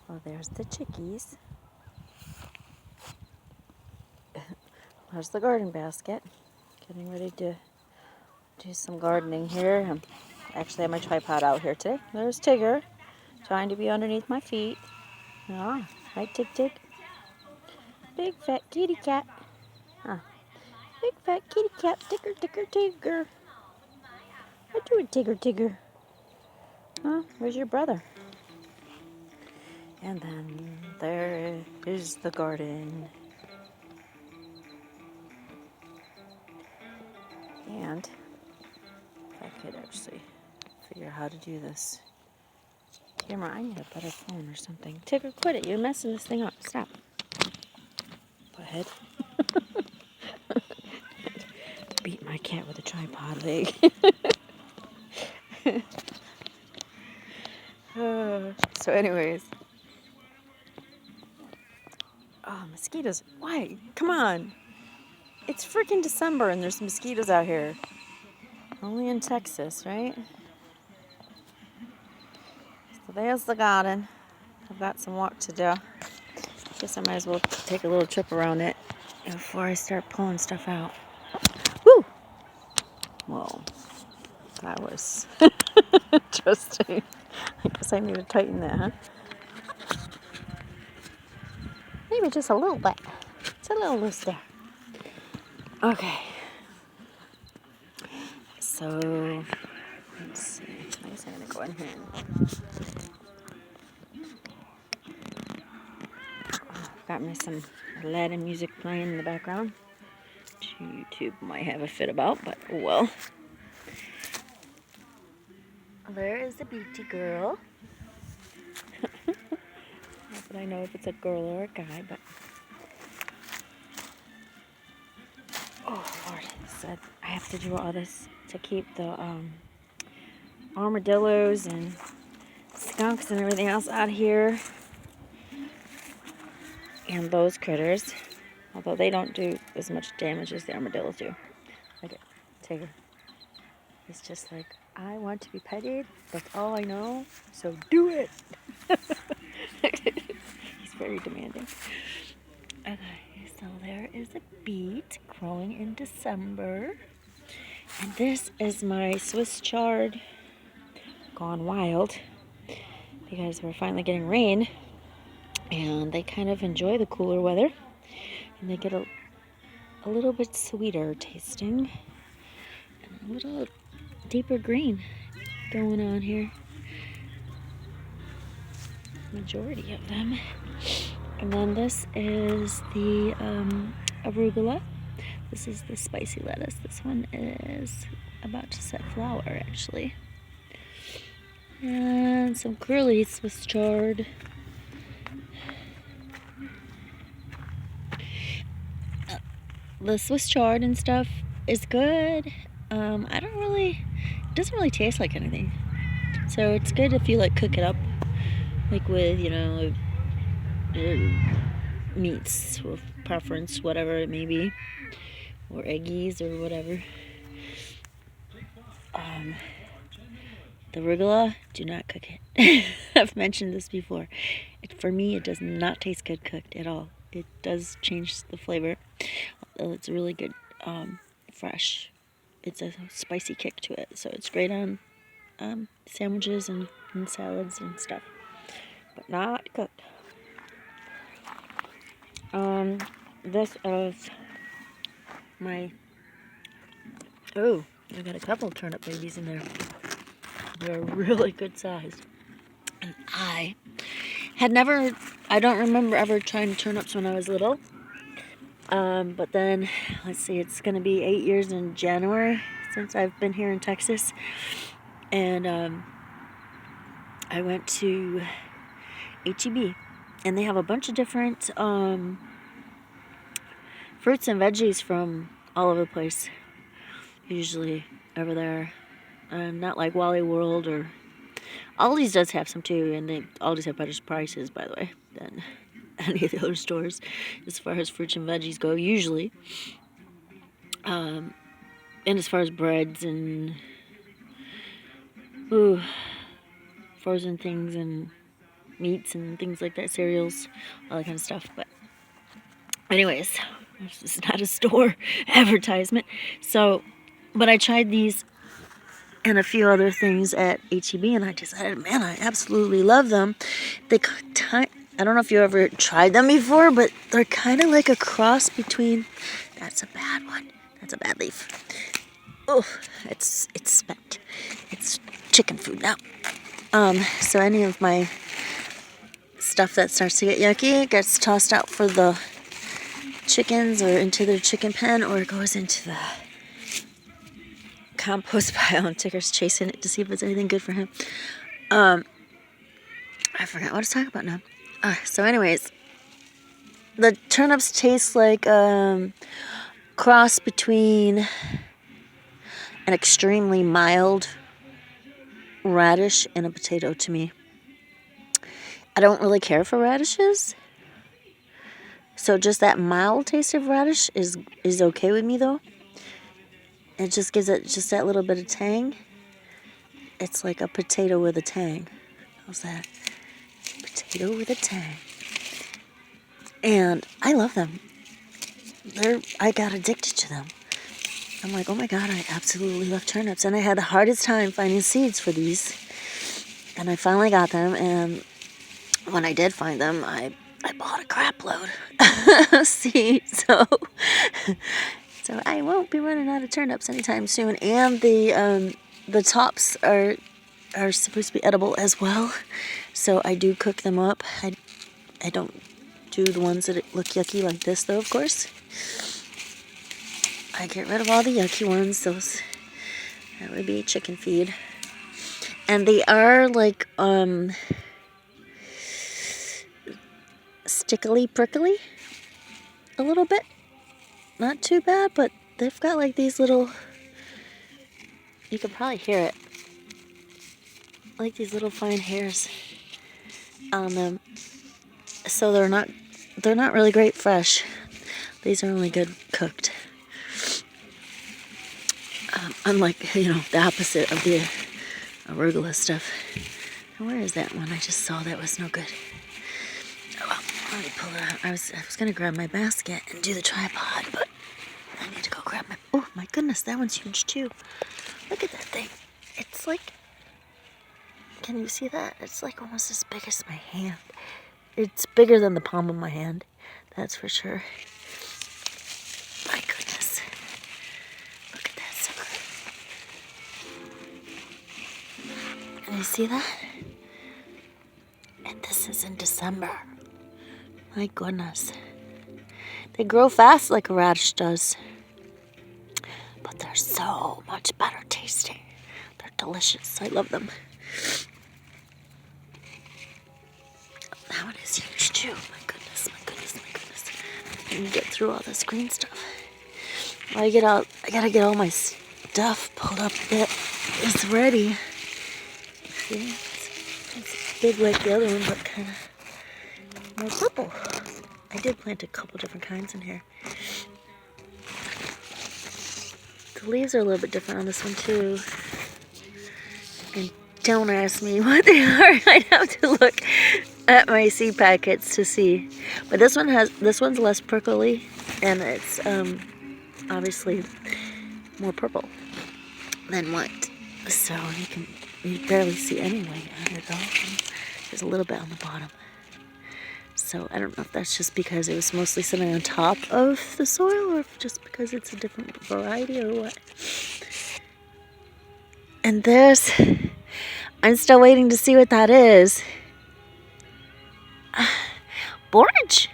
Well, there's the chickies. There's the garden basket. Getting ready to do some gardening here. I actually have my tripod out here today. There's Tigger, trying to be underneath my feet. Ah, hi Tig Tig. Big fat kitty cat. Huh. Big fat kitty cat. Tigger, Tigger, Tigger. What you doing, Tigger, Tigger? Huh? Where's your brother? And then there is the garden. And if I could actually figure out how to do this. Camera, I need a better phone or something. Tigger, quit it. You're messing this thing up. Stop. Go ahead. Beat my cat with a tripod leg. So anyways. Oh, mosquitoes. Why? Come on. It's freaking December and there's mosquitoes out here. Only in Texas, right? So there's the garden. I've got some work to do. Guess I might as well take a little trip around it before I start pulling stuff out. Woo! Whoa. That was interesting. I guess I need to tighten that, huh? Maybe just a little bit. It's a little loose there. Okay. So, let's see. I guess I'm going to go in here and got me some Latin music playing in the background. YouTube might have a fit about, but oh well. There is the beauty girl. Not that I know if it's a girl or a guy, but oh Lord, so I have to do all this to keep the armadillos and skunks and everything else out here, and those critters. Although they don't do as much damage as the armadillos do. Look at Tigger. He's just like, I want to be petted. That's all I know. So do it. He's very demanding. Okay, so there is a beet growing in December. And this is my Swiss chard gone wild because we're finally getting rain. And they kind of enjoy the cooler weather. And they get a little bit sweeter tasting. And a little deeper green going on here. Majority of them. And then this is the arugula. This is the spicy lettuce. This one is about to set flower, actually. And some curly Swiss chard. The Swiss chard and stuff is good. It doesn't really taste like anything. So it's good if you like cook it up, like with, meats of preference, whatever it may be, or eggies or whatever. The arugula, do not cook it. I've mentioned this before. For me, it does not taste good cooked at all. It does change the flavor. It's really good fresh. It's a spicy kick to it, so it's great on sandwiches and salads and stuff, but not cooked. This is my, I got a couple turnip babies in there. They're really good size. And I don't remember ever trying turnips when I was little. But then, let's see, it's going to be 8 years in January since I've been here in Texas. And I went to H-E-B. And they have a bunch of different fruits and veggies from all over the place. Usually over there. Not like Wally World or... Aldi's does have some too, and Aldi's have better prices, by the way, than any of the other stores as far as fruits and veggies go, usually. And as far as breads and frozen things and meats and things like that, cereals, all that kind of stuff. But anyways, this is not a store advertisement. So, but I tried these and a few other things at HEB, and I decided, man, I absolutely love them. I don't know if you ever tried them before, but they're kind of like a cross between. That's a bad one. That's a bad leaf. Oh, it's spent. It's chicken food now. So any of my stuff that starts to get yucky gets tossed out for the chickens or into their chicken pen, or it goes into the compost pile, and Ticker's chasing it to see if it's anything good for him. I forgot what I was talking about now. So anyways, the turnips taste like cross between an extremely mild radish and a potato to me. I don't really care for radishes, so just that mild taste of radish is okay with me though. It just gives it just that little bit of tang. It's like a potato with a tang. How's that? Potato with a tang. And I love them. I got addicted to them. I'm like, oh my God, I absolutely love turnips. And I had the hardest time finding seeds for these. And I finally got them. And when I did find them, I bought a crap load of seeds. So I won't be running out of turnips anytime soon. And the tops are supposed to be edible as well. So I do cook them up. I don't do the ones that look yucky like this though, of course. I get rid of all the yucky ones. That would be chicken feed. And they are like stickily prickly a little bit. Not too bad, but they've got like these little, you can probably hear it, like these little fine hairs on them. So they're not really great fresh. These are only good cooked. Unlike, the opposite of the arugula stuff. Now, where is that one? I just saw that was no good. Oh, well, let me pull it out. I was going to grab my basket and do the tripod, but I need to go grab my... Oh, my goodness, that one's huge, too. Look at that thing. It's like... Can you see that? It's like almost as big as my hand. It's bigger than the palm of my hand. That's for sure. My goodness. Look at that sucker. Can you see that? And this is in December. My goodness. They grow fast like a radish does. But they're so much better tasting. They're delicious. I love them. That one is huge too. My goodness, my goodness, my goodness. Let me get through all this green stuff. Well, I gotta get all my stuff pulled up that is ready. See? It's big like the other one, but kind of more purple. I did plant a couple different kinds in here. The leaves are a little bit different on this one too. And don't ask me what they are. I'd have to look at my seed packets to see. But this one's less prickly, and it's obviously more purple than white. So you barely see any white on it at all. There's a little bit on the bottom. So I don't know if that's just because it was mostly sitting on top of the soil, or if just because it's a different variety, or what. And this, I'm still waiting to see what that is. Borage.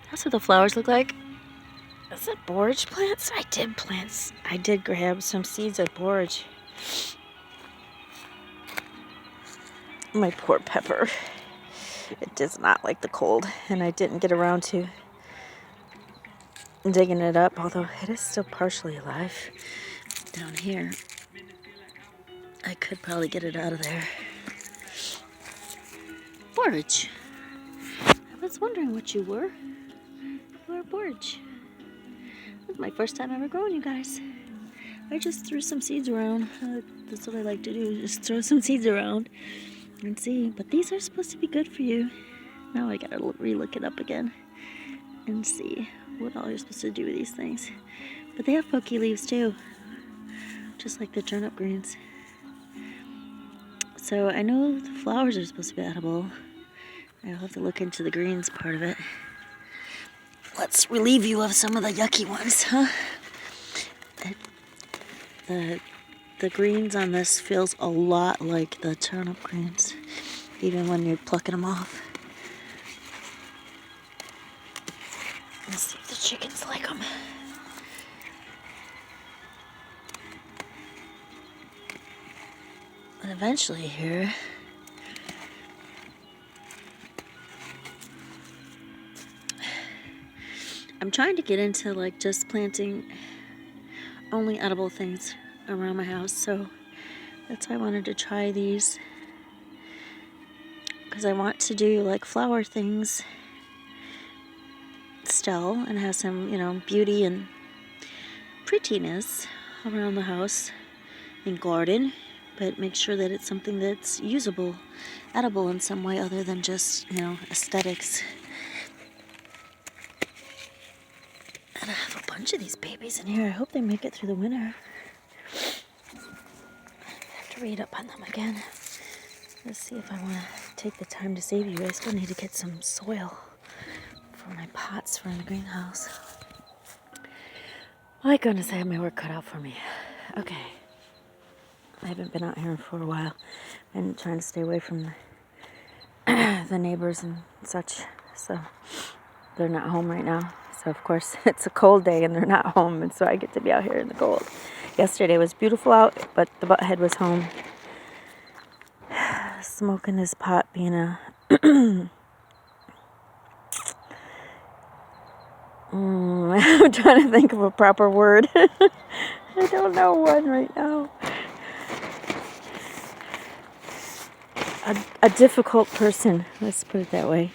That's what the flowers look like. Is it borage plants? I did grab some seeds of borage. My poor pepper. It does not like the cold, and I didn't get around to digging it up, although it is still partially alive down here. I could probably get it out of there. Borage. I was wondering what you were. You were borage. This is my first time ever growing, you guys. I just threw some seeds around. That's what I like to do, just throw some seeds around. and see. But these are supposed to be good for you. Now I gotta re-look it up again and see what all you're supposed to do with these things. But they have pokey leaves too, just like the turnip greens. So I know the flowers are supposed to be edible. I'll have to look into the greens part of it. Let's relieve you of some of the yucky ones, huh? The greens on this feels a lot like the turnip greens, even when you're plucking them off. Let's see if the chickens like them. And eventually here, I'm trying to get into like just planting only edible things around my house, so that's why I wanted to try these, because I want to do like flower things still and have some, you know, beauty and prettiness around the house and garden, but make sure that it's something that's usable, edible in some way other than just, you know, aesthetics. And I have a bunch of these babies in here. I hope they make it through the winter. I have to read up on them again. Let's see if I want to take the time to save you. I still need to get some soil for my pots for in the greenhouse. My goodness, I have my work cut out for me. Okay. I haven't been out here for a while. I've been trying to stay away from the neighbors and such. So they're not home right now. So of course it's a cold day and they're not home. And so I get to be out here in the cold. Yesterday was beautiful out, but the butthead was home. Smoking his pot, being a... I'm trying to think of a proper word. I don't know one right now. A difficult person, let's put it that way.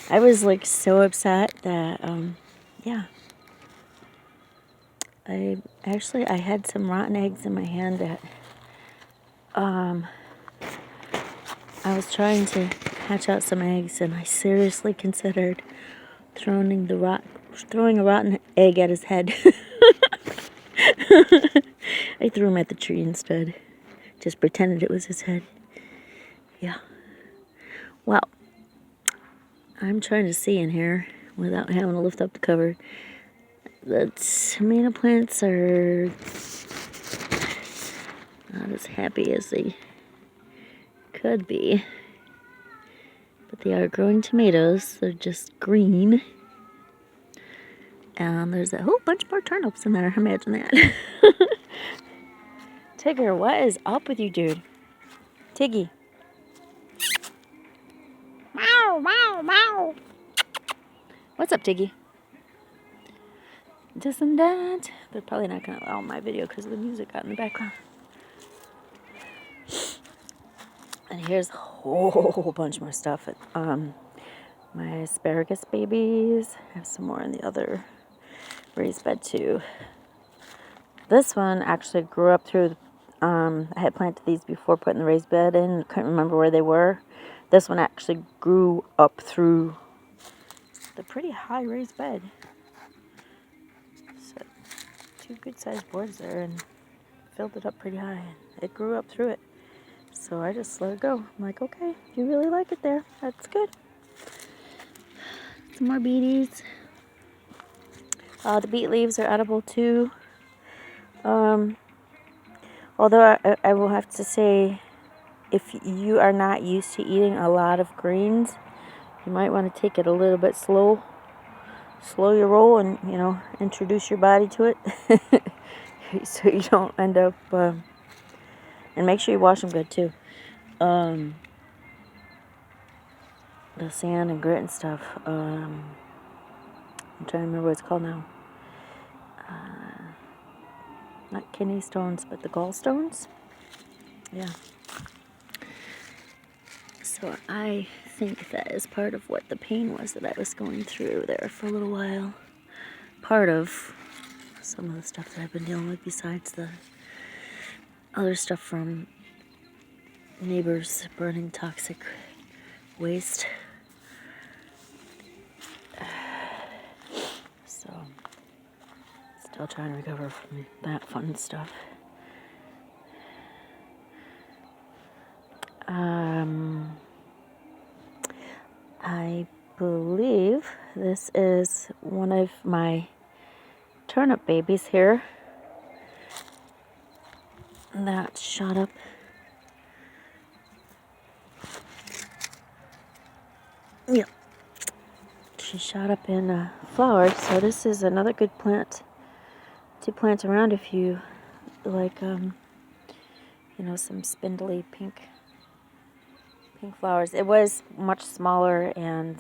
I was like so upset that, yeah. I had some rotten eggs in my hand that, I was trying to hatch out some eggs, and I seriously considered throwing a rotten egg at his head. I threw him at the tree instead. Just pretended it was his head. Yeah. Well, I'm trying to see in here without having to lift up the cover. The tomato plants are not as happy as they could be. But they are growing tomatoes. They're just green. And there's a whole bunch more turnips in there. Imagine that. Tigger, what is up with you, dude? Tiggy. Meow, meow, meow. What's up, Tiggy? This and that. They're probably not going to allow my video because of the music out in the background. And here's a whole bunch more stuff. My asparagus babies. I have some more in the other raised bed too. This one actually grew up through, I had planted these before putting the raised bed in. Couldn't remember where they were. This one actually grew up through the pretty high raised bed. So 2 good sized boards there and filled it up pretty high. It grew up through it. So I just let it go. I'm like, okay, if you really like it there, that's good. Some more beeties. The beet leaves are edible too. Although I will have to say, if you are not used to eating a lot of greens, you might want to take it a little bit slow your roll, and introduce your body to it, so you don't end up. And make sure you wash them good too. The sand and grit and stuff. I'm trying to remember what it's called now. Not kidney stones, but the gallstones. Yeah. So I think that is part of what the pain was that I was going through there for a little while. Part of some of the stuff that I've been dealing with, besides the other stuff from neighbors burning toxic waste. So, still trying to recover from that fun stuff. I believe this is one of my turnip babies here that shot up. Yeah, she shot up in flowers. So this is another good plant to plant around if you like, some spindly pink flowers. It was much smaller and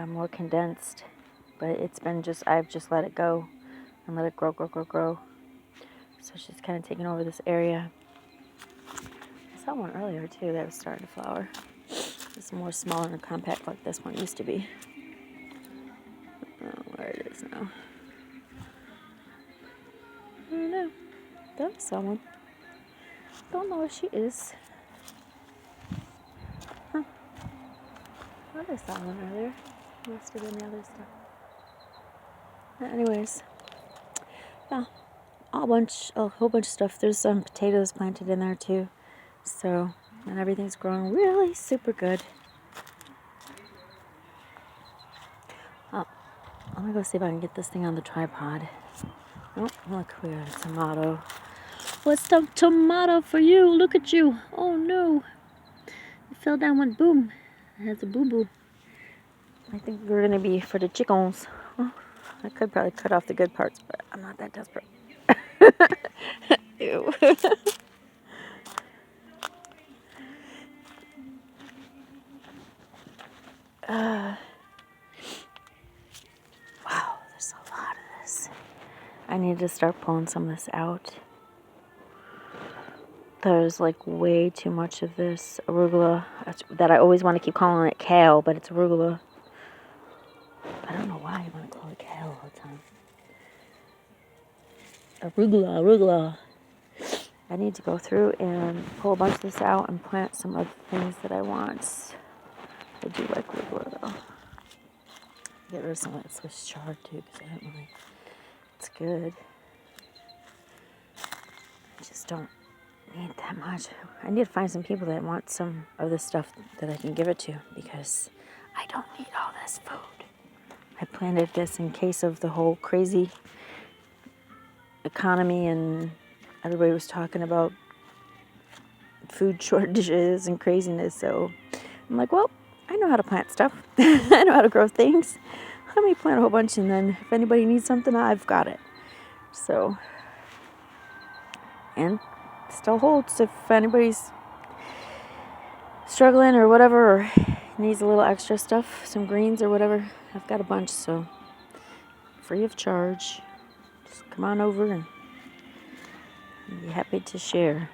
more condensed, but it's been I've just let it go and let it grow. So she's kind of taking over this area. I saw one earlier too that was starting to flower. It's more smaller and compact like this one used to be. I don't know where it is now. I don't know. That was someone. Don't know where she is. Huh. I saw one earlier. Must have been the other stuff. Anyways, yeah, a whole bunch of stuff. There's some potatoes planted in there too. So, and everything's growing really super good. Oh, I'm gonna go see if I can get this thing on the tripod. Oh, look, we got a tomato. What's the tomato for you? Look at you. Oh no. It fell down one boom. It has a boo-boo. I think we're gonna be for the chickens. Oh, I could probably cut off the good parts, but I'm not that desperate. Ew. Wow, there's a lot of this. I need to start pulling some of this out. There's like way too much of this arugula that I always want to keep calling it kale, but it's arugula. I don't know why I want to call it kale all the time. Arugula. I need to go through and pull a bunch of this out and plant some other things that I want. I do like arugula though. Get rid of some of that Swiss chard too, because I don't really. It's good. I just don't need that much. I need to find some people that want some of this stuff that I can give it to, because I don't need all this food. I planted this in case of the whole crazy economy and everybody was talking about food shortages and craziness. So I'm like, well, I know how to plant stuff. I know how to grow things. Let me plant a whole bunch, and then if anybody needs something, I've got it. So, and still holds if anybody's struggling or whatever, or needs a little extra stuff, some greens or whatever. I've got a bunch, so free of charge. Just come on over and I'd be happy to share.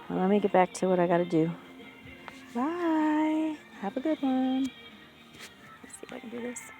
Well, let me get back to what I gotta do. Bye. Have a good one. Let's see if I can do this.